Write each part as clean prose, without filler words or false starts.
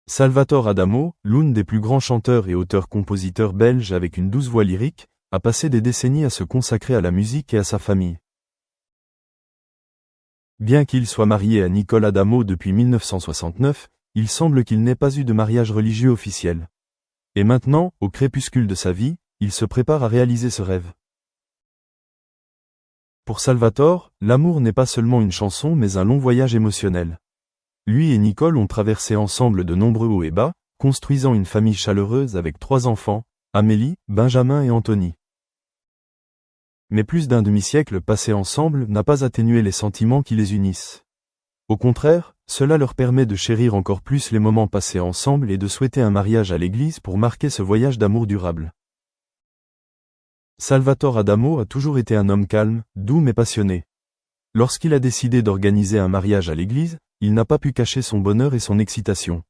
Salvatore Adamo, l'un des plus grands chanteurs et auteurs-compositeurs belges avec une douce voix lyrique, a passé des décennies à se consacrer à la musique et à sa famille. Bien qu'il soit marié à Nicole Adamo depuis 1969, il semble qu'il n'ait pas eu de mariage religieux officiel. Et maintenant, au crépuscule de sa vie, il se prépare à réaliser ce rêve. Pour Salvatore, l'amour n'est pas seulement une chanson mais un long voyage émotionnel. Lui et Nicole ont traversé ensemble de nombreux hauts et bas, construisant une famille chaleureuse avec 3 enfants, Amélie, Benjamin et Anthony. Mais plus d'un demi-siècle passé ensemble n'a pas atténué les sentiments qui les unissent. Au contraire, cela leur permet de chérir encore plus les moments passés ensemble et de souhaiter un mariage à l'église pour marquer ce voyage d'amour durable. Salvatore Adamo a toujours été un homme calme, doux mais passionné. Lorsqu'il a décidé d'organiser un mariage à l'église, il n'a pas pu cacher son bonheur et son excitation.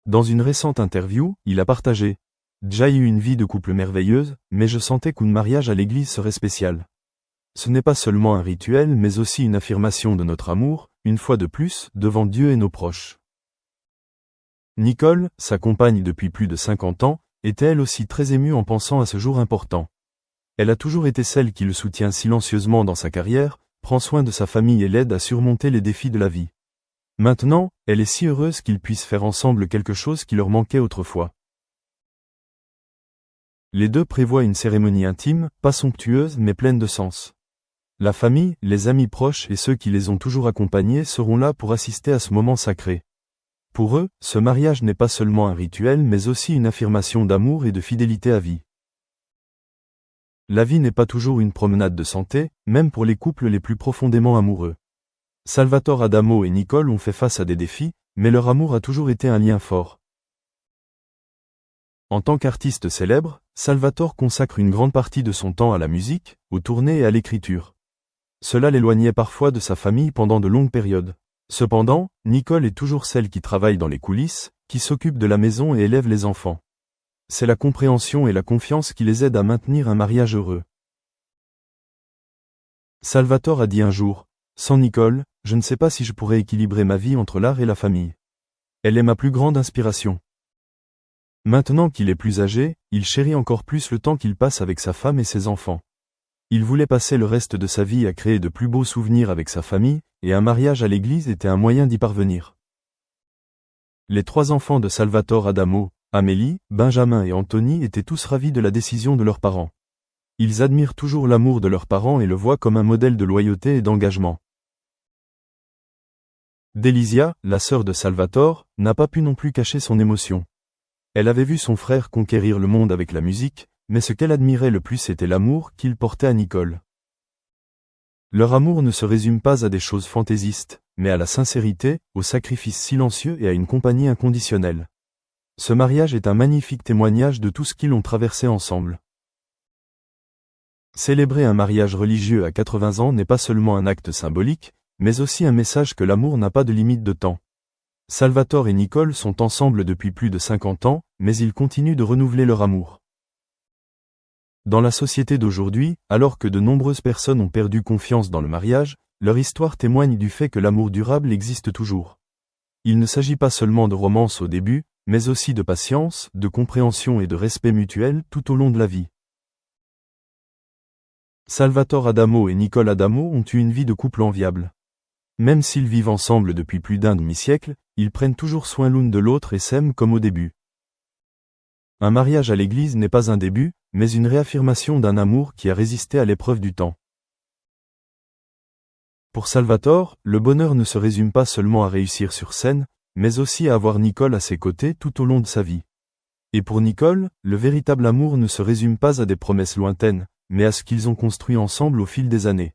Dans une récente interview, il a partagé « J'ai eu une vie de couple merveilleuse, mais je sentais qu'un mariage à l'église serait spécial. Ce n'est pas seulement un rituel mais aussi une affirmation de notre amour, une fois de plus, devant Dieu et nos proches. » Nicole, sa compagne depuis plus de 50 ans, était elle aussi très émue en pensant à ce jour important. Elle a toujours été celle qui le soutient silencieusement dans sa carrière, prend soin de sa famille et l'aide à surmonter les défis de la vie. Maintenant, elle est si heureuse qu'ils puissent faire ensemble quelque chose qui leur manquait autrefois. Les deux prévoient une cérémonie intime, pas somptueuse mais pleine de sens. La famille, les amis proches et ceux qui les ont toujours accompagnés seront là pour assister à ce moment sacré. Pour eux, ce mariage n'est pas seulement un rituel mais aussi une affirmation d'amour et de fidélité à vie. La vie n'est pas toujours une promenade de santé, même pour les couples les plus profondément amoureux. Salvatore Adamo et Nicole ont fait face à des défis, mais leur amour a toujours été un lien fort. En tant qu'artiste célèbre, Salvatore consacre une grande partie de son temps à la musique, aux tournées et à l'écriture. Cela l'éloignait parfois de sa famille pendant de longues périodes. Cependant, Nicole est toujours celle qui travaille dans les coulisses, qui s'occupe de la maison et élève les enfants. C'est la compréhension et la confiance qui les aident à maintenir un mariage heureux. Salvatore a dit un jour, « Sans Nicole, je ne sais pas si je pourrais équilibrer ma vie entre l'art et la famille. Elle est ma plus grande inspiration. » Maintenant qu'il est plus âgé, il chérit encore plus le temps qu'il passe avec sa femme et ses enfants. Il voulait passer le reste de sa vie à créer de plus beaux souvenirs avec sa famille, et un mariage à l'église était un moyen d'y parvenir. Les 3 enfants de Salvatore Adamo, Amélie, Benjamin et Anthony étaient tous ravis de la décision de leurs parents. Ils admirent toujours l'amour de leurs parents et le voient comme un modèle de loyauté et d'engagement. Delisia, la sœur de Salvatore, n'a pas pu non plus cacher son émotion. Elle avait vu son frère conquérir le monde avec la musique, mais ce qu'elle admirait le plus était l'amour qu'il portait à Nicole. Leur amour ne se résume pas à des choses fantaisistes, mais à la sincérité, au sacrifice silencieux et à une compagnie inconditionnelle. Ce mariage est un magnifique témoignage de tout ce qu'ils ont traversé ensemble. Célébrer un mariage religieux à 80 ans n'est pas seulement un acte symbolique, mais aussi un message que l'amour n'a pas de limite de temps. Salvatore et Nicole sont ensemble depuis plus de 50 ans, mais ils continuent de renouveler leur amour. Dans la société d'aujourd'hui, alors que de nombreuses personnes ont perdu confiance dans le mariage, leur histoire témoigne du fait que l'amour durable existe toujours. Il ne s'agit pas seulement de romance au début, mais aussi de patience, de compréhension et de respect mutuel tout au long de la vie. Salvatore Adamo et Nicole Adamo ont eu une vie de couple enviable. Même s'ils vivent ensemble depuis plus d'un demi-siècle, ils prennent toujours soin l'un de l'autre et s'aiment comme au début. Un mariage à l'église n'est pas un début, mais une réaffirmation d'un amour qui a résisté à l'épreuve du temps. Pour Salvatore, le bonheur ne se résume pas seulement à réussir sur scène, mais aussi à avoir Nicole à ses côtés tout au long de sa vie. Et pour Nicole, le véritable amour ne se résume pas à des promesses lointaines, mais à ce qu'ils ont construit ensemble au fil des années.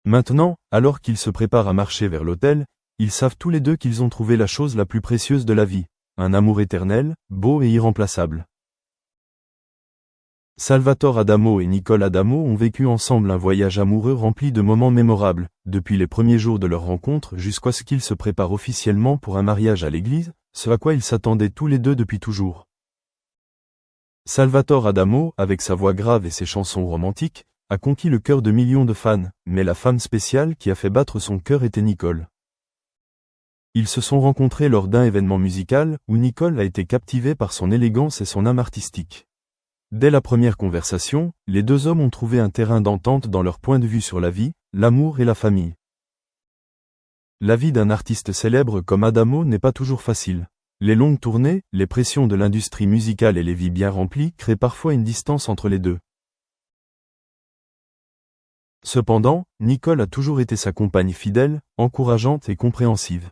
Maintenant, alors qu'ils se préparent à marcher vers l'autel, ils savent tous les deux qu'ils ont trouvé la chose la plus précieuse de la vie. Un amour éternel, beau et irremplaçable. Salvatore Adamo et Nicole Adamo ont vécu ensemble un voyage amoureux rempli de moments mémorables, depuis les premiers jours de leur rencontre jusqu'à ce qu'ils se préparent officiellement pour un mariage à l'église, ce à quoi ils s'attendaient tous les deux depuis toujours. Salvatore Adamo, avec sa voix grave et ses chansons romantiques, a conquis le cœur de millions de fans, mais la femme spéciale qui a fait battre son cœur était Nicole. Ils se sont rencontrés lors d'un événement musical où Nicole a été captivée par son élégance et son âme artistique. Dès la première conversation, les deux hommes ont trouvé un terrain d'entente dans leur point de vue sur la vie, l'amour et la famille. La vie d'un artiste célèbre comme Adamo n'est pas toujours facile. Les longues tournées, les pressions de l'industrie musicale et les vies bien remplies créent parfois une distance entre les deux. Cependant, Nicole a toujours été sa compagne fidèle, encourageante et compréhensive.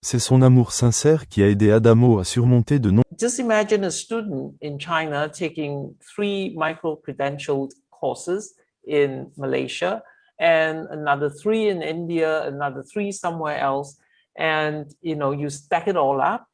C'est son amour sincère qui a aidé Adamo à surmonter de nombreux... Just imagine a student in China taking 3 micro-credentialed courses in Malaysia and another 3 in India, another 3 somewhere else. And, you stack it all up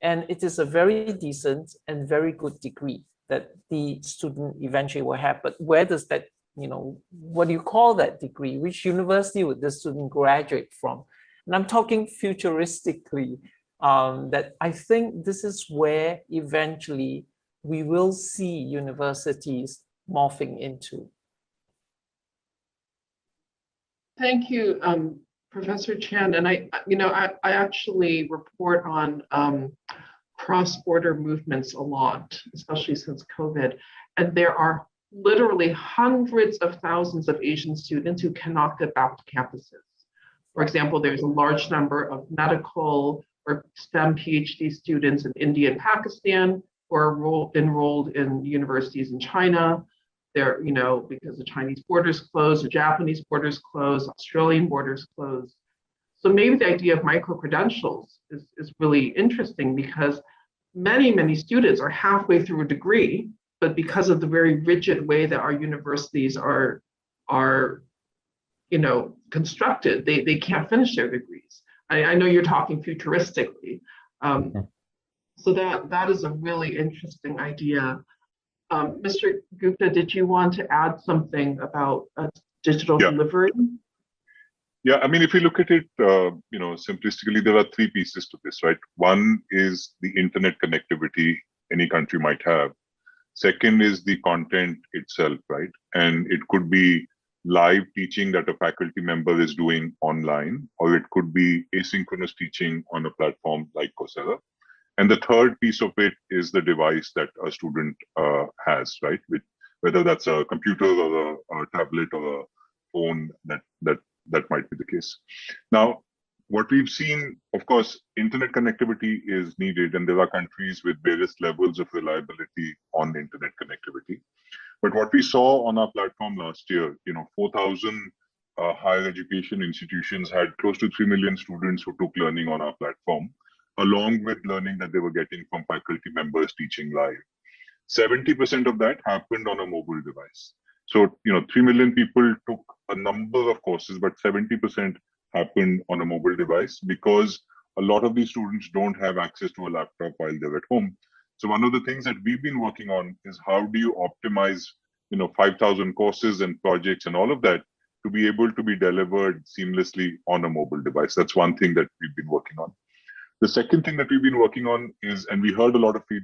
and it is a very decent and very good degree that the student eventually will have. But where does that, what do you call that degree? Which university would the student graduate from? And I'm talking futuristically, that I think this is where eventually we will see universities morphing into. Thank you, Professor Chan. And I actually report on cross-border movements a lot, especially since COVID. And there are literally hundreds of thousands of Asian students who cannot get back to campuses. For example, there's a large number of medical or STEM PhD students in India and Pakistan who are enrolled in universities in China. They're, because the Chinese borders closed, the Japanese borders closed, Australian borders closed. So maybe the idea of micro-credentials is really interesting because many students are halfway through a degree, but because of the very rigid way that our universities are constructed, they can't finish their degrees. I know you're talking futuristically. So that is a really interesting idea. Mr. Gupta, did you want to add something about digital delivery? Yeah, I mean, if you look at it, simplistically, there are 3 pieces to this, right? One is the internet connectivity any country might have. Second is the content itself, right? And it could be live teaching that a faculty member is doing online, or it could be asynchronous teaching on a platform like Coursera. And the third piece of it is the device that a student has, right? Whether that's a computer or a tablet or a phone, that might be the case. Now, what we've seen, of course, internet connectivity is needed, and there are countries with various levels of reliability on internet connectivity. But what we saw on our platform last year, 4,000 higher education institutions had close to 3 million students who took learning on our platform, along with learning that they were getting from faculty members teaching live. 70% of that happened on a mobile device. So, 3 million people took a number of courses, but 70% happened on a mobile device because a lot of these students don't have access to a laptop while they're at home. So one of the things that we've been working on is how do you optimize, 5,000 courses and projects and all of that to be able to be delivered seamlessly on a mobile device. That's one thing that we've been working on. The second thing that we've been working on is, and we heard a lot of feedback